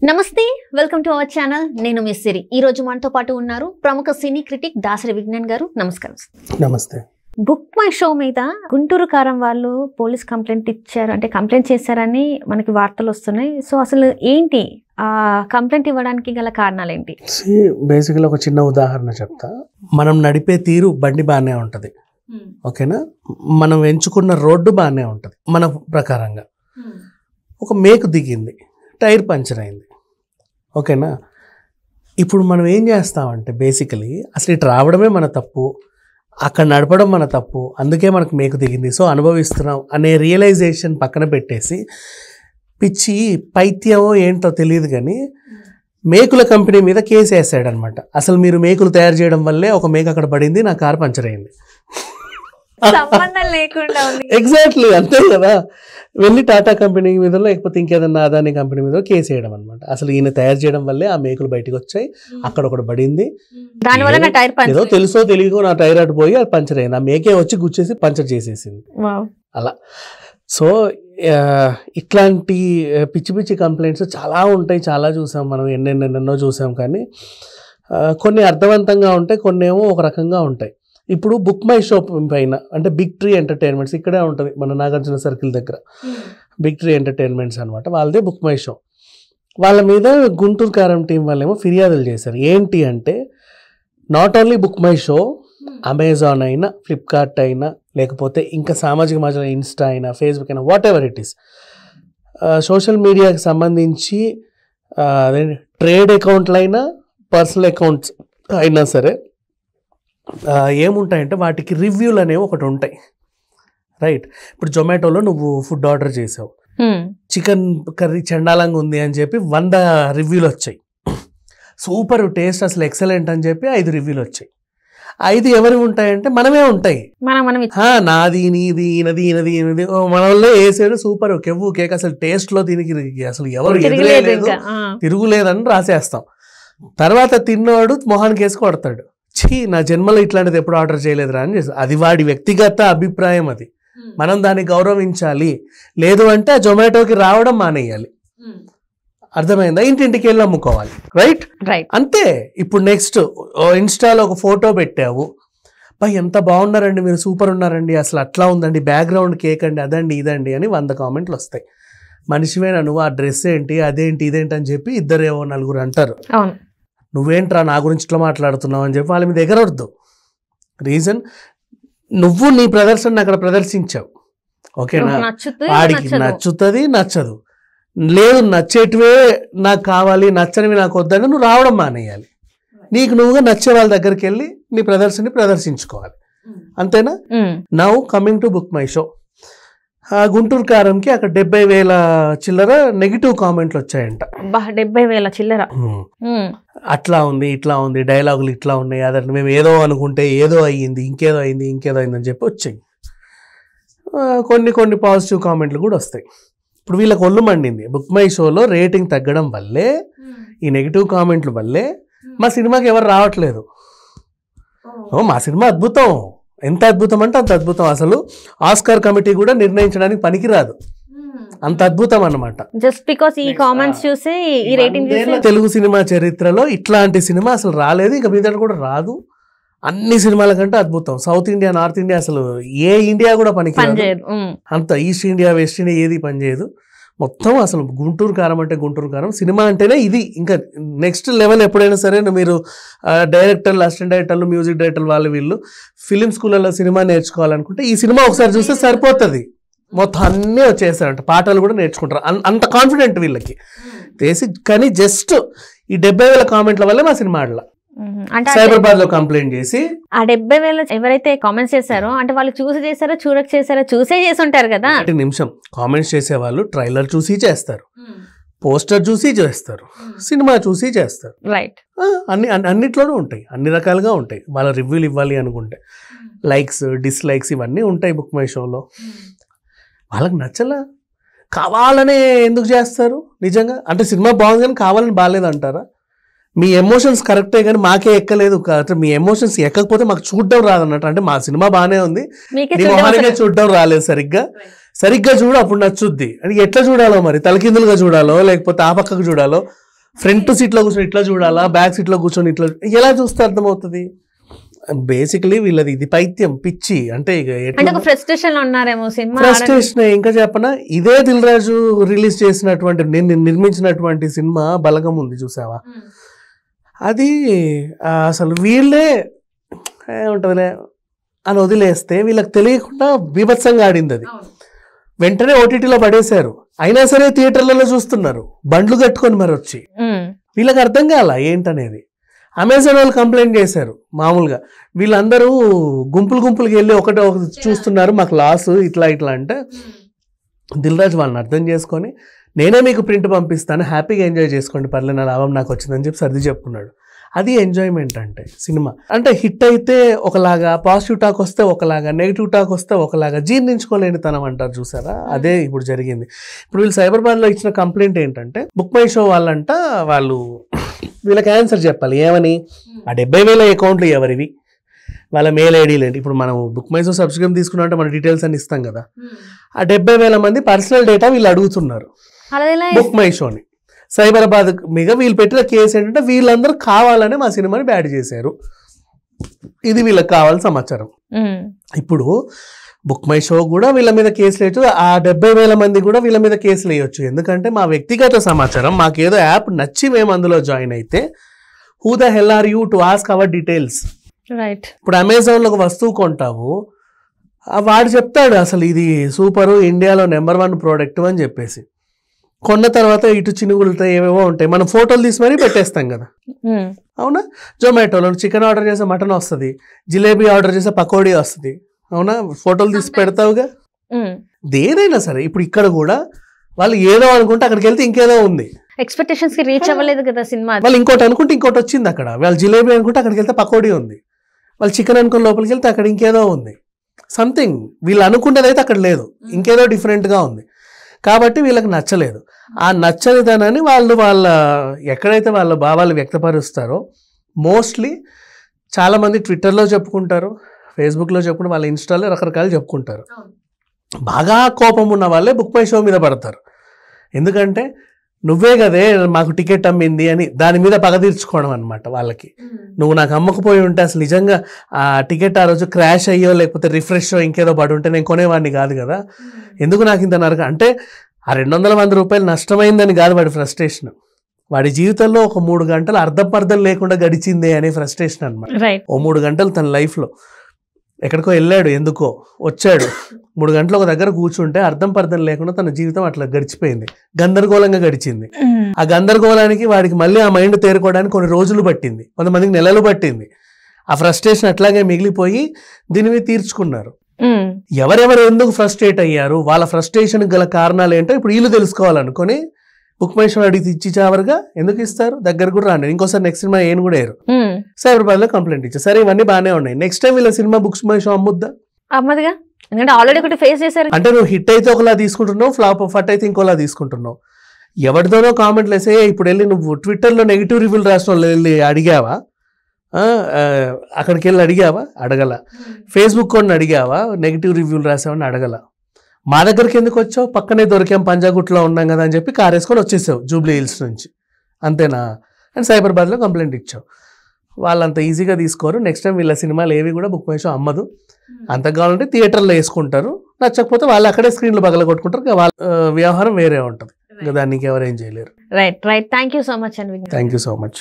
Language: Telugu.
నమస్తే వెల్కమ్ టు అవర్ ఛానల్ నేను మిస్ సిరి ఈ రోజు మనతో పాటు ఉన్నారు ప్రముఖ సినీ క్రిటిక్ దాసరి విజ్ఞాన్ గారు నమస్కారం నమస్తే బుక్ మై షో మీద గుంటూరు కారం వాళ్ళు పోలీస్ కంప్లైంట్ ఇచ్చారు అంటే కంప్లైంట్ చేశారని మనకి వార్తలు వస్తున్నాయి సో అసలు ఏంటి ఆ కంప్లైంట్ ఇవ్వడానికి గల కారణాలు ఏంటి బేసికల్ ఒక చిన్న ఉదాహరణ చెప్తా మనం నడిపే తీరు బండి బాగానే ఉంటది ఓకేనా మనం ఎంచుకున్న రోడ్డు బాగానే ఉంటది మన ప్రకారంగా ఒక మేకు దిగింది టైర్ పంచర్ అయింది ఓకేనా ఇప్పుడు మనం ఏం చేస్తామంటే బేసికలీ అసలు ఇటు రావడమే మన తప్పు అక్కడ నడపడం మన తప్పు అందుకే మనకు మేకు దిగింది సో అనుభవిస్తున్నాం అనే రియలైజేషన్ పక్కన పెట్టేసి పిచ్చి పైత్యమో ఏంటో తెలియదు కానీ మేకుల కంపెనీ మీద కేసు వేసాడనమాట అసలు మీరు మేకులు తయారు చేయడం వల్లే ఒక మేకు అక్కడ పడింది నా కారు పంచర్ అయింది సంబంధం లేకుండా ఎగ్జాక్ట్లీ అంతే కదా వెళ్ళి టాటా కంపెనీ మీద లేకపోతే ఇంకేదన్నా అదాని కంపెనీ మీద కేసు వేయడం అనమాట అసలు ఈయన తయారు చేయడం వల్లే ఆ మేకులు బయటకు వచ్చాయి అక్కడ ఒకటి పడింది ఏదో తెలుసో తెలియకో నా టైర్ అటు పోయి అది పంచర్ అయింది ఆ మేకే వచ్చి గుచ్చేసి పంచర్ చేసేసింది అలా సో ఇట్లాంటి పిచ్చి పిచ్చి కంప్లైంట్స్ చాలా ఉంటాయి చాలా చూసాం మనం ఎన్నెన్నెన్నో చూసాం కానీ కొన్ని అర్థవంతంగా ఉంటాయి కొన్ని ఏమో ఒక రకంగా ఉంటాయి ఇప్పుడు బుక్ మై షో పైన అంటే బిగ్ ట్రీ ఎంటర్టైన్మెంట్స్ ఇక్కడే ఉంటుంది మన నాగార్జున సర్కిల్ దగ్గర బిగ్ ట్రీ ఎంటర్టైన్మెంట్స్ అనమాట వాళ్ళదే బుక్ మై షో వాళ్ళ మీద గుంటూరు కారం టీం వాళ్ళేమో ఫిర్యాదులు చేశారు ఏంటి అంటే not only book my show Amazon అయినా ఫ్లిప్కార్ట్ అయినా లేకపోతే ఇంకా సామాజిక మాధ్యమం ఇన్స్టా అయినా ఫేస్బుక్ అయినా what ever it is social మీడియాకి సంబంధించి అదే ట్రేడ్ అకౌంట్లు అయినా పర్సనల్ అకౌంట్స్ అయినా సరే ఏముంటాయంటే వాటికి రివ్యూలు అనేవి ఒకటి ఉంటాయి రైట్ ఇప్పుడు జొమాటోలో నువ్వు ఫుడ్ ఆర్డర్ చేసావు చికెన్ కర్రీ చండాలంగా ఉంది అని చెప్పి 100 రివ్యూలు వచ్చాయి సూపర్ టేస్ట్ అసలు ఎక్సలెంట్ అని చెప్పి 5 రివ్యూలు వచ్చాయి 5 ఎవరు ఉంటాయంటే మనమే ఉంటాయి నాది నీది ఈనది ఈనది ఈనది మన వల్ల వేసాడు సూపర్ కెవ్వు కేక్ అసలు టేస్ట్లో దీనికి అసలు ఎవరు ఎదురులేదు తిరుగులేదని రాసేస్తాం తర్వాత తిన్నవాడు మొహానికి వేసి కొడతాడు ఛీ నా జన్మలో ఇట్లాంటిది ఎప్పుడు ఆర్డర్ చేయలేదురా అని చేస్తాడు అది వాడి వ్యక్తిగత అభిప్రాయం అది మనం దాన్ని గౌరవించాలి లేదు అంటే ఆ జొమాటోకి రావడం మానేయాలి అర్థమైందా ఇంటింటికి వెళ్ళి అమ్ముకోవాలి రైట్ అంతే ఇప్పుడు నెక్స్ట్ ఇన్స్టాలో ఒక ఫోటో పెట్టావు బా ఎంత బాగున్నారండి మీరు సూపర్ ఉన్నారండి అసలు అట్లా ఉందండి బ్యాక్గ్రౌండ్ కేక్ అండి అదండి ఇదండి అని 100 కామెంట్లు వస్తాయి మనిషివేనా నువ్వు ఆ డ్రెస్ ఏంటి అదేంటి ఇదేంటి అని చెప్పి 2-4 అంటారు నువ్వేంట్రా నా గురించి ఇట్లా మాట్లాడుతున్నావు అని చెప్పి వాళ్ళ మీద ఎగరొద్దు రీజన్ నువ్వు నీ ప్రదర్శన అక్కడ ప్రదర్శించావు ఓకేనా వాడికి నచ్చుతుంది నచ్చదు లేదు నచ్చేటివే నాకు కావాలి నచ్చనివి నాకు వద్దని నువ్వు రావడం మానేయాలి నీకు నువ్వుగా నచ్చే వాళ్ళ దగ్గరికి వెళ్ళి నీ ప్రదర్శనని ప్రదర్శించుకోవాలి అంతేనా now coming to book my show Guntur కారంకి అక్కడ 70,000 చిల్లర నెగిటివ్ కామెంట్లు వచ్చాయంట 70,000 చిల్లర అట్లా ఉంది ఇట్లా ఉంది డైలాగులు ఇట్లా ఉన్నాయి అదంటే మేము ఏదో అనుకుంటే ఏదో అయ్యింది ఇంకేదో అయింది అని చెప్పి వచ్చాయి కొన్ని పాజిటివ్ కామెంట్లు కూడా వస్తాయి ఇప్పుడు వీళ్ళకి ఒళ్ళు మండింది బుక్ మై షోలో రేటింగ్ తగ్గడం వల్లే ఈ నెగిటివ్ కామెంట్ల వల్లే మా సినిమాకి ఎవరు రావట్లేదు మా సినిమా అద్భుతం ఎంత అద్భుతం అంటే అంత అద్భుతం అసలు ఆస్కార్ కమిటీ కూడా నిర్ణయించడానికి పనికిరాదు అంత అద్భుతం అన్నమాట జస్ట్ బికాస్ ఈ కామెంట్స్ చూసి ఈ రేటింగ్ తెలుగు సినిమా చరిత్రలో ఇట్లాంటి సినిమా అసలు రాలేదు ఇక మీద కూడా రాదు అన్ని సినిమాల కంటే అద్భుతం సౌత్ ఇండియా నార్త్ ఇండియా అసలు ఏ ఇండియా కూడా పనికిరాదు అంత ఈస్ట్ ఇండియా వెస్ట్ ఇండియా ఏది పనిచేయదు మొత్తం అసలు గుంటూరు కారం అంటే గుంటూరు కారం సినిమా అంటేనే ఇది ఇంకా నెక్స్ట్ లెవెల్ ఎప్పుడైనా సరే మీరు డైరెక్టర్లు అసిస్టెంట్ డైరెక్టర్లు మ్యూజిక్ డైరెక్టర్లు వీళ్ళు ఫిలిం స్కూళ్ళలో సినిమా నేర్చుకోవాలనుకుంటే ఈ సినిమా ఒకసారి చూస్తే సరిపోతుంది మొత్తం అన్నీ వచ్చేస్తారంట పాటలు కూడా నేర్చుకుంటారు అంత కాన్ఫిడెంట్ వీళ్ళకి చేసి కానీ జస్ట్ ఈ 70,000 కామెంట్ల వల్లే మా సినిమా ఆడలా సైబరాబాద్ లో కంప్లైంట్ చేసి ఆ 70,000 ఎవరైతే కామెంట్స్ చేశారో అంటే వాళ్ళు చూసి చేశారో చూడక చేశారో చూసే చేసి ఉంటారు కదా నిమిషం కామెంట్స్ చేసే వాళ్ళు ట్రైలర్ చూసి చేస్తారు పోస్టర్ చూసి చేస్తారు సినిమా చూసి చేస్తారు రైట్ అన్నిట్లోనూ ఉంటాయి అన్ని రకాలుగా ఉంటాయి వాళ్ళ రివ్యూలు ఇవ్వాలి అనుకుంటే లైక్స్ డిస్లైక్స్ ఇవన్నీ ఉంటాయి బుక్ మై షోలో వాళ్ళకి నచ్చలా కావాలనే ఎందుకు చేస్తారు నిజంగా అంటే సినిమా బాగుంది కానీ కావాలని బాగాలేదు అంటారా మీ ఎమోషన్స్ కరెక్టే కానీ మాకే ఎక్కలేదు మీ ఎమోషన్స్ ఎక్కకపోతే మాకు చూడడం రాదన్నట్టు అంటే మా సినిమా బాగానే ఉంది నీ మొహానికే చూడడం రాలేదు సరిగ్గా చూడు అప్పుడు నచ్చుద్ది అని ఎట్లా చూడాలో మరి తలకిందులుగా చూడాలో లేకపోతే ఆ పక్కకు చూడాలో ఫ్రంట్ సీట్లో కూర్చొని ఇట్లా చూడాలా, బ్యాక్ సీట్లో కూర్చొని ఇట్లా ఎలా చూస్తే అర్థమవుతుంది? బేసికలీ వీళ్ళది ఇది పైత్యం, పిచ్చి. అంటే ఫ్రస్ట్రేషన్ ఉన్నారేమో సినిమా. ఫ్రస్ట్రేషన్ ఇంకా చెప్పనా, ఇదే దిల్ రాజు రిలీజ్ చేసినటువంటి, నేను నిర్మించినటువంటి సినిమా బలగం ఉంది చూసావా, అది అసలు వీళ్ళే ఏముంటుందిలే అని వదిలేస్తే వీళ్ళకి తెలియకుండా బీభత్సంగా ఆడింది. అది వెంటనే ఓటీటీలో పడేశారు. అయినా సరే థియేటర్లలో చూస్తున్నారు బండ్లు కట్టుకొని మరి వచ్చి. వీళ్ళకి అర్థం కాల ఏంటనేది. అమెజాన్ వాళ్ళు కంప్లైంట్ చేశారు మామూలుగా. వీళ్ళందరూ గుంపులుకి వెళ్ళి ఒకటి చూస్తున్నారు, మాకు లాస్ ఇట్లా అంటే దిల్ రాజు వాళ్ళని అర్థం చేసుకొని, నేనే మీకు ప్రింట్ పంపిస్తాను, హ్యాపీగా ఎంజాయ్ చేసుకోండి, పర్లేదు నా లాభం నాకు వచ్చిందని చెప్పి సర్ది చెప్పుకున్నాడు. అది ఎంజాయ్మెంట్ అంటే సినిమా. అంటే హిట్ అయితే ఒకలాగా, పాజిటివ్ టాక్ వస్తే ఒకలాగా, నెగిటివ్ టాక్ వస్తే ఒకలాగా, జీర్ణించుకోలేని తనం అంటారు చూసారా, అదే ఇప్పుడు జరిగింది. ఇప్పుడు వీళ్ళు సైబరాబాద్లో ఇచ్చిన కంప్లైంట్ ఏంటంటే, బుక్ మై షో వాళ్ళంట వాళ్ళు వీళ్ళకి ఆన్సర్ చెప్పాలి. ఏమని? ఆ 70,000 అకౌంట్లు ఎవరివి, వాళ్ళ మెయిల్ ఐడీలు ఏంటి. ఇప్పుడు మనం బుక్ మై షో సబ్స్క్రిప్షన్ తీసుకున్నా అంటే మన డీటెయిల్స్ అని ఇస్తాం కదా, ఆ 70,000 మంది పర్సనల్ డేటా వీళ్ళు అడుగుతున్నారు బుక్ మై షోని. సైబరాబాద్ మీద వీళ్ళు పెట్టిన కేసు ఏంటంటే, వీళ్ళందరూ కావాలని మా సినిమాని బ్యాడ్ చేశారు, ఇది వీళ్ళకి కావాల్సిన సమాచారం. ఇప్పుడు బుక్ మై షో కూడా వీళ్ళ మీద కేసులు వేయచ్చు, ఆ 70,000 మంది కూడా వీళ్ళ మీద కేసులు వేయచ్చు. ఎందుకంటే మా వ్యక్తిగత సమాచారం, మాకేదో యాప్ నచ్చి మేము అందులో జాయిన్ అయితే, who the hell are you to ask our details. Right. ఇప్పుడు అమెజాన్లో ఒక వస్తువు కొంటావు, వాడు చెప్తాడు అసలు ఇది సూపరు, ఇండియాలో నెంబర్ 1 ప్రోడక్ట్ అని చెప్పేసి. కొన్న తర్వాత ఇటు చినుగులుతాయి, ఏవేవో ఉంటాయి, మనం ఫోటోలు తీసి మరీ పెట్టేస్తాం కదా, అవునా? జొమాటోలో చికెన్ ఆర్డర్ చేసే మటన్ వస్తుంది, జిలేబీ ఆర్డర్ చేసే పకోడీ వస్తుంది, అవునా? ఫోటోలు తీసి పెడతావుగా. ఏదైనా సరే ఇప్పుడు ఇక్కడ కూడా వాళ్ళు ఏదో అనుకుంటే అక్కడికి వెళ్తే ఇంకేదో ఉంది, ఎక్స్పెక్టేషన్స్ కి రీచ్ అవ్వలేదు కదా సినిమా. వాళ్ళు ఇంకోటి అనుకుంటే ఇంకోటి వచ్చింది అక్కడ. వాళ్ళు జిలేబీ అనుకుంటే అక్కడికి వెళ్తే పకోడీ ఉంది, వాళ్ళు చికెన్ అనుకుని లోపలికి వెళ్తే అక్కడ ఇంకేదో ఉంది. సంథింగ్ వీళ్ళు అనుకునేది అయితే అక్కడ లేదు, ఇంకేదో డిఫరెంట్గా ఉంది. కాబట్టి వీళ్ళకి నచ్చలేదు. ఆ నచ్చనిదనాన్ని వాళ్ళ ఎక్కడైతే వాళ్ళ భావాలు వ్యక్తపరుస్తారో, మోస్ట్లీ చాలామంది ట్విట్టర్లో చెప్పుకుంటారు, ఫేస్బుక్లో చెప్పుకుంటారు, వాళ్ళ ఇన్స్టాలో రకరకాలు చెప్పుకుంటారు. బాగా కోపం ఉన్న వాళ్ళే బుక్ మై షో మీద పడతారు. ఎందుకంటే నువ్వే కదే మాకు టికెట్ అమ్మింది అని దాని మీద పగ తీర్చుకోవడం అనమాట వాళ్ళకి. నువ్వు నాకు అమ్మకపోయి ఉంటే అసలు నిజంగా ఆ టికెట్ ఆ రోజు క్రాష్ అయ్యో లేకపోతే రిఫ్రెష్ ఇంకేదో పడి ఉంటే నేను కొనేవాడిని కాదు కదా, ఎందుకు నాకు ఇంత నరక అంటే ఆ 200 రూపాయలు నష్టమైందని కాదు వాడి ఫ్రస్ట్రేషన్. వాడి జీవితంలో ఒక 3 గంటలు అర్థం లేకుండా గడిచిందే అనే ఫ్రస్ట్రేషన్ అనమాట. ఓ 3 గంటలు తన లైఫ్లో ఎక్కడికో వెళ్ళాడు, ఎందుకో వచ్చాడు, 3 గంటలు ఒక దగ్గర కూర్చుంటే అర్థం లేకుండా తన జీవితం అట్లా గడిచిపోయింది, గందరగోళంగా గడిచింది. ఆ గందరగోళానికి వాడికి మళ్ళీ ఆ మైండ్ తేరుకోవడానికి కొన్ని రోజులు పట్టింది, కొంతమందికి నెలలు పట్టింది. ఆ ఫ్రస్ట్రేషన్ అట్లాగే మిగిలిపోయి దీని మీద తీర్చుకున్నారు. ఎవరెవరు ఎందుకు ఫ్రస్ట్రేట్ అయ్యారు, వాళ్ళ ఫ్రస్ట్రేషన్ గల కారణాలు ఏంటో ఇప్పుడు వీళ్ళు తెలుసుకోవాలనుకొని బుక్ మై షో అడిగి ఇచ్చి చావరుగా ఎందుకు ఇస్తారు, దగ్గర కూడా రాండి, ఇంకోసారి నెక్స్ట్ సినిమా ఏం కూడా వేయరు. సైబరాబాద్ లో కంప్లైంట్ ఇచ్చారు. సరే ఇవన్నీ బాగానే ఉన్నాయి, నెక్స్ట్ టైం వీళ్ళ సినిమా బుక్ మై షో అమ్ముద్దా? అమ్మదుగా, ఎందుకంటే ఆల్రెడీ ఒకటి ఫేస్ చేశారు. అంటే నువ్వు హిట్ అయితే ఒకలా తీసుకుంటున్నావు, ఫ్లాప్ ఫట్ అయితే ఇంకోలా తీసుకుంటున్నావు. ఎవరితోనో కామెంట్లు వేసే ఇప్పుడు వెళ్ళి నువ్వు ట్విట్టర్లో నెగిటివ్ రివ్యూలు రాసిన వాళ్ళు వెళ్ళి అడిగావా? అక్కడికి వెళ్ళి అడిగావా? అడగల. ఫేస్బుక్ కొన్ని అడిగావా? నెగిటివ్ రివ్యూలు రాసావని అడగల. మా దగ్గరికి ఎందుకు వచ్చావు, పక్కనే దొరికాం, పంజాగుట్లో ఉన్నాం కదా అని చెప్పి కార్ వేసుకొని వచ్చేసావు జూబ్లీ హిల్స్ నుంచి, అంతేనా? అండ్ సైబరాబాద్లో కంప్లైంట్ ఇచ్చావు. వాళ్ళంత ఈజీగా తీసుకోరు. నెక్స్ట్ టైం వీళ్ళ సినిమాలు ఏవి కూడా బుక్ మై షో అమ్మదు. అంత కావాలంటే థియేటర్లో వేసుకుంటారు, నచ్చకపోతే వాళ్ళు అక్కడే స్క్రీన్లో పగల కొట్టుకుంటారు. వాళ్ళ వ్యవహారం వేరే ఉంటుంది, దానికి ఎవరేం చేయలేరు. Right. Thank you so much అండి. Thank you so much.